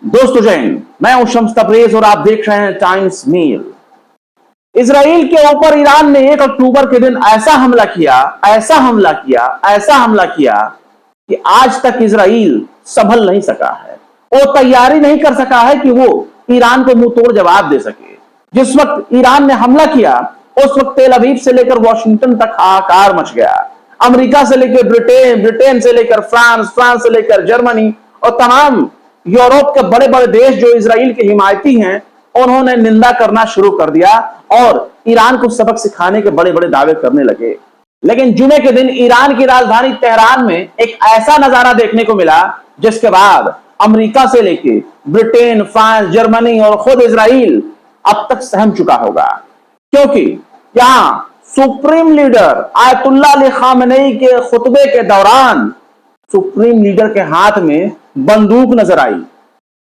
दोस्तों जय हिंद, मैं हूं शम्स तबरेज और आप देख रहे हैं टाइम्स मील। इसराइल के ऊपर ईरान ने 1 अक्टूबर के दिन ऐसा हमला किया कि आज तक इसराइल संभल नहीं सका है। वो तैयारी नहीं कर सका है कि वो ईरान को मुंह तोड़ जवाब दे सके। जिस वक्त ईरान ने हमला किया उस वक्त तेल अवीव से लेकर वॉशिंगटन तक हाहाकार मच गया। अमेरिका से लेकर ब्रिटेन, ब्रिटेन से लेकर फ्रांस, फ्रांस से लेकर जर्मनी और तमाम यूरोप के बड़े बड़े देश जो इसराइल के हिमायती हैं, उन्होंने निंदा करना शुरू कर दिया और ईरान को सबक सिखाने के बड़े बड़े दावे करने लगे। लेकिन जुमे के दिन ईरान की राजधानी तेहरान में एक ऐसा नजारा देखने को मिला जिसके बाद अमेरिका से लेके ब्रिटेन, फ्रांस, जर्मनी और खुद इसराइल अब तक सहम चुका होगा, क्योंकि यहां supreme leader Ayatollah Ali Khamenei के खुतबे के दौरान सुप्रीम लीडर के हाथ में बंदूक नजर आई,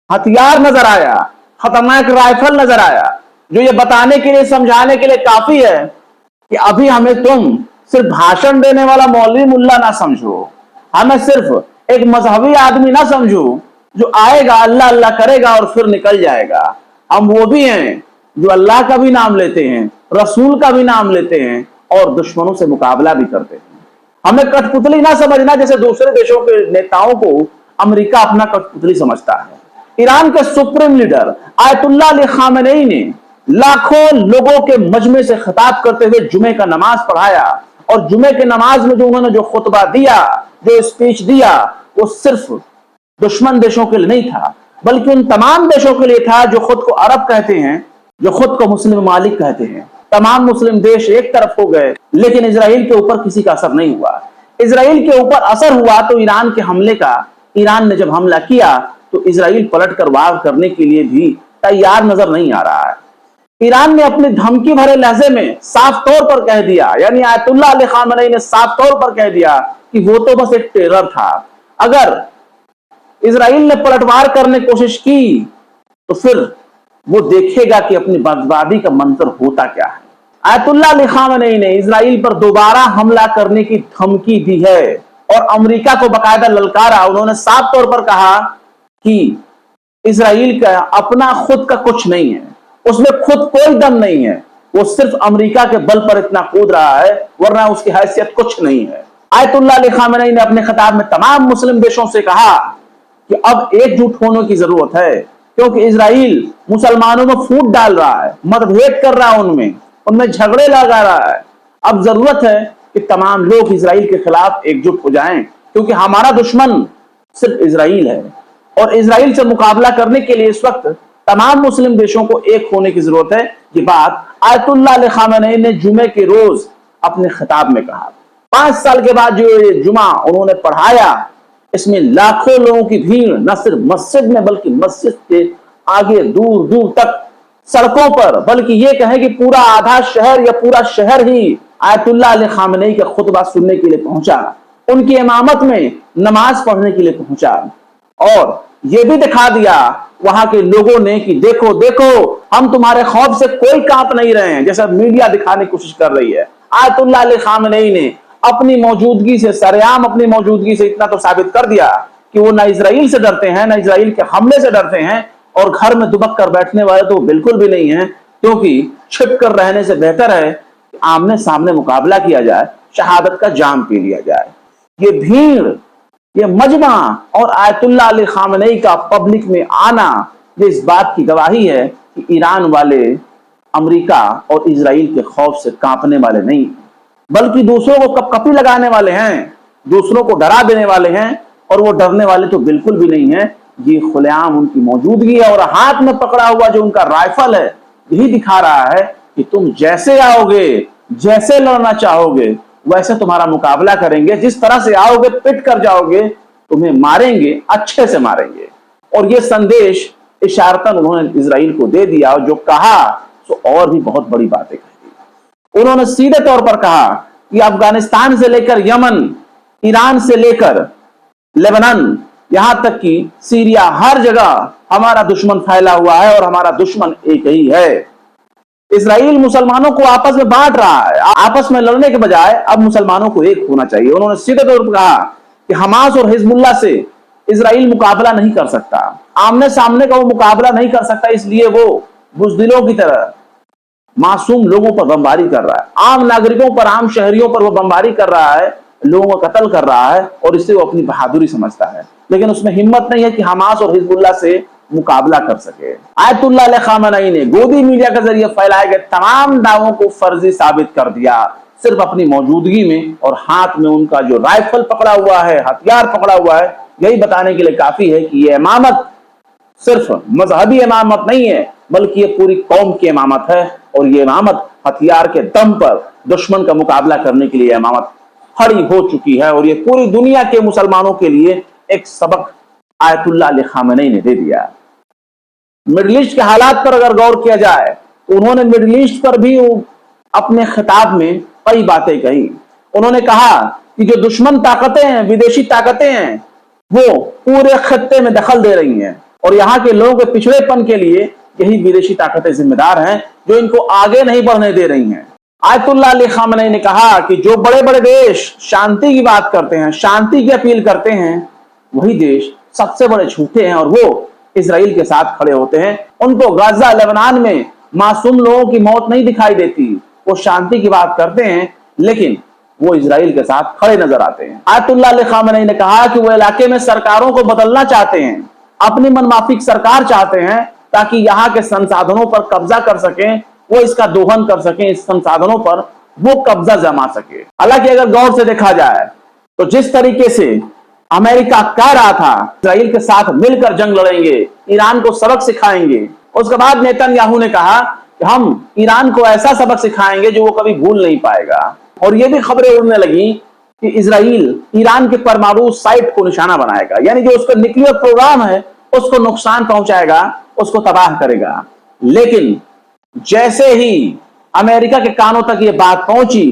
हथियार नजर आया, खतरनाक राइफल नजर आया, जो ये बताने के लिए, समझाने के लिए काफी है कि अभी हमें तुम सिर्फ भाषण देने वाला मौलवी मुल्ला ना समझो, हमें सिर्फ एक मजहबी आदमी ना समझो जो आएगा, अल्लाह अल्लाह करेगा और फिर निकल जाएगा। हम वो भी हैं जो अल्लाह का भी नाम लेते हैं, रसूल का भी नाम लेते हैं और दुश्मनों से मुकाबला भी करते हैं। हमें कठपुतली ना समझना जैसे दूसरे देशों के नेताओं को अमेरिका अपना कठपुतली समझता है। ईरान के supreme leader Ayatollah Ali Khamenei ने लाखों लोगों के मजमे से खिताब करते हुए जुमे का नमाज पढ़ाया और जुमे के नमाज में जो उन्होंने जो खुतबा दिया, जो स्पीच दिया, वो सिर्फ दुश्मन देशों के लिए नहीं था, बल्कि उन तमाम देशों के लिए था जो खुद को अरब कहते हैं, जो खुद को मुस्लिम मालिक कहते हैं। तमाम मुस्लिम देश एक तरफ हो गए, लेकिन इसराइल के ऊपर किसी का असर नहीं हुआ। इसराइल के ऊपर असर हुआ तो ईरान के हमले का। ईरान ने जब हमला किया तो इसराइल पलटकर वार करने के लिए भी तैयार नजर नहीं आ रहा है। ईरान ने अपनी धमकी भरे लहजे में साफ तौर पर कह दिया, यानी आयतुल्लाह अली खामेनी ने साफ तौर पर कह दिया कि वो तो बस एक टेरर था। अगर इसराइल ने पलटवार करने की कोशिश की तो फिर वो देखेगा कि अपनी बर्बादी का मंत्र होता क्या है। आयतुल्लाह अली खामेनी ने इसराइल पर दोबारा हमला करने की धमकी दी है और अमेरिका को बकायदा ललकारा। उन्होंने साफ तौर पर कहा कि इसराइल का अपना खुद का कुछ नहीं है, उसमें खुद कोई दम नहीं है, वो सिर्फ अमेरिका के बल पर इतना कूद रहा है, वरना उसकी हैसियत कुछ नहीं है। आयतुल्लाह अली खामेनी ने अपने खिताब में तमाम मुस्लिम देशों से कहा कि अब एकजुट होने की जरूरत है, क्योंकि इसराइल मुसलमानों में फूट डाल रहा है, मतभेद कर रहा है, उनमें झगड़े लगा रहा है। अब जरूरत है कि तमाम लोग इसराइल के खिलाफ एकजुट हो जाएं, क्योंकि हमारा दुश्मन सिर्फ इसराइल है और इसराइल से मुकाबला करने के लिए इस वक्त तमाम मुस्लिम देशों को एक होने की जरूरत है। ये बात आयतुल्लाह अली खामेनी ने जुमे के रोज अपने खिताब में कहा। 5 साल के बाद जो ये जुमा उन्होंने पढ़ाया, इसमें लाखों लोगों की भीड़ न सिर्फ मस्जिद में बल्कि मस्जिद के आगे दूर दूर तक सड़कों पर, बल्कि ये कहें कि पूरा आधा शहर या पूरा शहर ही आयतुल्लाह अली खामेनी का खुतबा सुनने के लिए पहुंचा, उनकी इमामत में नमाज पढ़ने के लिए पहुंचा और यह भी दिखा दिया वहां के लोगों ने कि देखो देखो, हम तुम्हारे खौफ से कोई कांप नहीं रहे हैं, जैसा मीडिया दिखाने की कोशिश कर रही है। आयतुल्लाह अली खामेनी ने अपनी मौजूदगी से, सरेआम अपनी मौजूदगी से इतना तो साबित कर दिया कि वो ना इसराइल से डरते हैं, ना इसराइल के हमले से डरते हैं, और घर में दुबक कर बैठने वाले तो बिल्कुल भी नहीं है, क्योंकि छिप कर रहने से बेहतर है कि आमने सामने मुकाबला किया जाए, शहादत का जाम पी लिया जाए। ये भीड़, ये मजमा और आयतुल्लाह अली खामेनी का पब्लिक में आना, ये इस बात की गवाही है कि ईरान वाले अमेरिका और इसराइल के खौफ से कांपने वाले नहीं, बल्कि दूसरों को कपकपी लगाने वाले हैं, दूसरों को डरा देने वाले हैं, और वो डरने वाले तो बिल्कुल भी नहीं है। ये खुलेआम उनकी मौजूदगी है और हाथ में पकड़ा हुआ जो उनका राइफल है यही दिखा रहा है कि तुम जैसे आओगे, जैसे लड़ना चाहोगे, वैसे तुम्हारा मुकाबला करेंगे, जिस तरह से आओगे पिट कर जाओगे, तुम्हें मारेंगे, अच्छे से मारेंगे। और ये संदेश इशारतन उन्होंने इसराइल को दे दिया, और जो कहा तो और भी बहुत बड़ी बातें कही। उन्होंने सीधे तौर पर कहा कि अफगानिस्तान से लेकर यमन, ईरान से लेकर लेबनान, यहां तक कि सीरिया, हर जगह हमारा दुश्मन फैला हुआ है और हमारा दुश्मन एक ही है। इसराइल मुसलमानों को आपस में बांट रहा है, आपस में लड़ने के बजाय अब मुसलमानों को एक होना चाहिए। उन्होंने सीधे तौर पर कहा कि हमास और हिजबुल्लाह से इसराइल मुकाबला नहीं कर सकता। आमने सामने का वो मुकाबला नहीं कर सकता, इसलिए वो बुजदिलों की तरह मासूम लोगों पर बमबारी कर रहा है, आम नागरिकों पर, आम शहरियों पर वो बमबारी कर रहा है, लोगों का कत्ल कर रहा है, और इससे वो अपनी बहादुरी समझता है। लेकिन उसमें हिम्मत नहीं है कि हमास और हिजबुल्लाह से मुकाबला कर सके। आयतुल्लाह अली खामेनी ने गोदी मीडिया के जरिए फैलाए गए तमाम दावों को फर्जी साबित कर दिया, सिर्फ अपनी मौजूदगी में, और हाथ में उनका जो राइफल पकड़ा हुआ है, हथियार पकड़ा हुआ है, यही बताने के लिए काफी है कि ये इमामत सिर्फ मजहबी इमामत नहीं है, बल्कि ये पूरी कौम की इमामत है। और ये इमामत हथियार के दम पर दुश्मन का मुकाबला करने के लिए इमामत खड़ी हो चुकी है, और ये पूरी दुनिया के मुसलमानों के लिए एक सबक आयतुल्लाह अली खामेनी ने दे दिया। मिडिल ईस्ट के हालात पर अगर गौर किया जाए तो उन्होंने मिडिल ईस्ट पर भी अपने खिताब में कई बातें कही। उन्होंने कहा कि जो दुश्मन ताकतें हैं, विदेशी ताकतें हैं, वो पूरे खत्ते में दखल दे रही हैं, और यहाँ के लोगों के पिछड़ेपन के लिए यही विदेशी ताकतें जिम्मेदार हैं, जो इनको आगे नहीं बढ़ने दे रही हैं। आयतुल्लाह अली खामेनी ने कहा कि जो बड़े बड़े देश शांति की बात करते हैं, शांति की अपील करते हैं, वही देश सबसे बड़े झूठे हैं, और वो इजराइल के साथ खड़े होते हैं। उनको गाजा, लेबनान में मासूम लोगों की मौत नहीं दिखाई देती। वो शांति की बात करते हैं, लेकिन वो इजराइल के साथ खड़े नजर आते हैं। आयतुल्लाह अली खामेनी ने कहा कि वो इलाके में सरकारों को बदलना चाहते हैं, अपनी मनमाफिक सरकार चाहते हैं, ताकि यहाँ के संसाधनों पर कब्जा कर सकें, वो इसका दोहन कर सकें, इस संसाधनों पर वो कब्जा जमा सके। हालांकि अगर गौर से देखा जाए तो जिस तरीके से अमेरिका कह रहा था इजराइल के साथ मिलकर जंग लड़ेंगे, ईरान को सबक सिखाएंगे, उसके बाद नेतन्याहू ने कहा कि हम ईरान को ऐसा सबक सिखाएंगे जो वो कभी भूल नहीं पाएगा। और ये भी खबरें उड़ने लगी कि इजराइल ईरान के परमाणु साइट को निशाना बनाएगा, यानी जो उसका न्यूक्लियर प्रोग्राम है उसको नुकसान पहुंचाएगा, उसको तबाह करेगा। लेकिन जैसे ही अमेरिका के कानों तक ये बात पहुंची,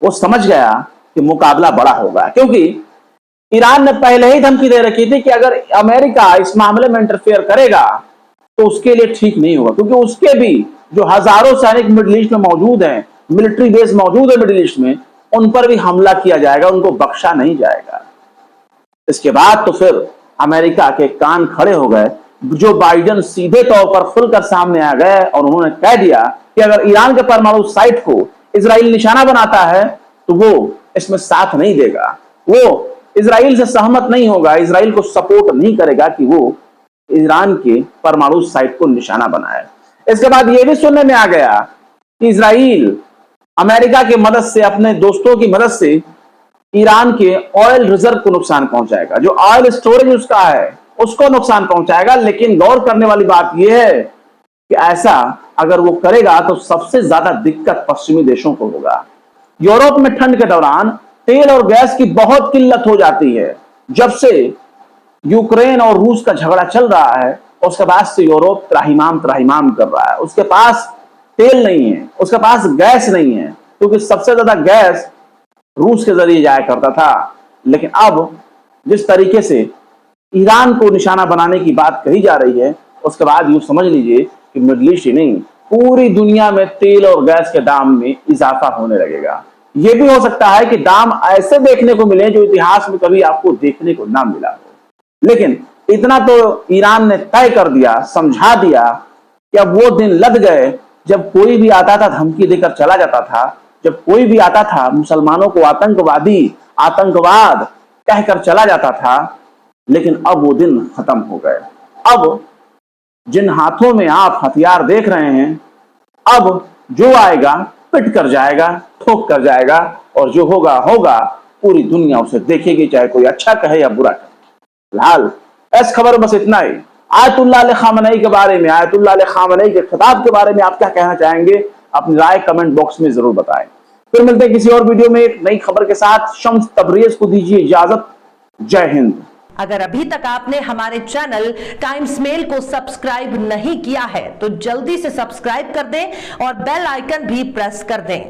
वो समझ गया कि मुकाबला बड़ा होगा, क्योंकि ईरान ने पहले ही धमकी दे रखी थी कि अगर अमेरिका इस मामले में इंटरफेयर करेगा तो उसके लिए ठीक नहीं होगा, क्योंकि उसके भी जो हजारों सैनिक मिडिल ईस्ट में मौजूद हैं, मिलिट्री बेस मौजूद है मिडिल ईस्ट में, उन पर भी हमला किया जाएगा, उनको बख्शा नहीं जाएगा। इसके बाद तो फिर अमेरिका के कान खड़े हो गए। जो बाइडेन सीधे तौर पर खुलकर सामने आ गए और उन्होंने कह दिया कि अगर ईरान के परमाणु साइट को इजराइल निशाना बनाता है तो वो इसमें साथ नहीं देगा, वो इजराइल से सहमत नहीं होगा, इजराइल को सपोर्ट नहीं करेगा कि वो ईरान के परमाणु साइट को निशाना बनाए। इसके बाद यह भी सुनने में आ गया कि इजराइल अमेरिका की मदद से, अपने दोस्तों की मदद से ईरान के ऑयल रिजर्व को नुकसान पहुंचाएगा, जो ऑयल स्टोरेज उसका है उसको नुकसान पहुंचाएगा। लेकिन गौर करने वाली बात यह है कि ऐसा अगर वो करेगा तो सबसे ज्यादा दिक्कत पश्चिमी देशों को होगा। यूरोप में ठंड के दौरान तेल और गैस की बहुत किल्लत हो जाती है। जब से यूक्रेन और रूस का झगड़ा चल रहा है उसके बाद से यूरोप त्राहिमाम कर रहा है। उसके पास तेल नहीं है, उसके पास गैस नहीं है, क्योंकि सबसे ज्यादा गैस रूस के जरिए जाया करता था। लेकिन अब जिस तरीके से ईरान को निशाना बनाने की बात कही जा रही है, उसके बाद यूं समझ लीजिए कि मिडिल ईस्ट ही नहीं, पूरी दुनिया में तेल और गैस के दाम में इजाफा होने लगेगा। यह भी हो सकता है कि दाम ऐसे देखने को मिले जो इतिहास में कभी आपको देखने को ना मिला हो। लेकिन इतना तो ईरान ने तय कर दिया, समझा दिया कि अब वो दिन लद गए जब कोई भी आता था धमकी देकर चला जाता था, जब कोई भी आता था मुसलमानों को आतंकवादी, आतंकवाद कहकर चला जाता था। लेकिन अब वो दिन खत्म हो गए। अब जिन हाथों में आप हथियार देख रहे हैं, अब जो आएगा पिट कर जाएगा, ठोक कर जाएगा, और जो होगा होगा, पूरी दुनिया उसे देखेगी, चाहे कोई अच्छा कहे या बुरा कहे। फिलहाल इस खबर बस इतना ही। आयतुल्लाह अली खामेनी के बारे में, आयतुल्लाह अली खामेनी के खिताब के बारे में आप क्या कहना चाहेंगे? अपनी राय कमेंट बॉक्स में जरूर बताएं। फिर मिलते हैं किसी और वीडियो में एक नई खबर के साथ। शम्स तबरेज को दीजिए इजाजत। जय हिंद। अगर अभी तक आपने हमारे चैनल टाइम्स मेल को सब्सक्राइब नहीं किया है तो जल्दी से सब्सक्राइब कर दें और बेल आइकन भी प्रेस कर दें।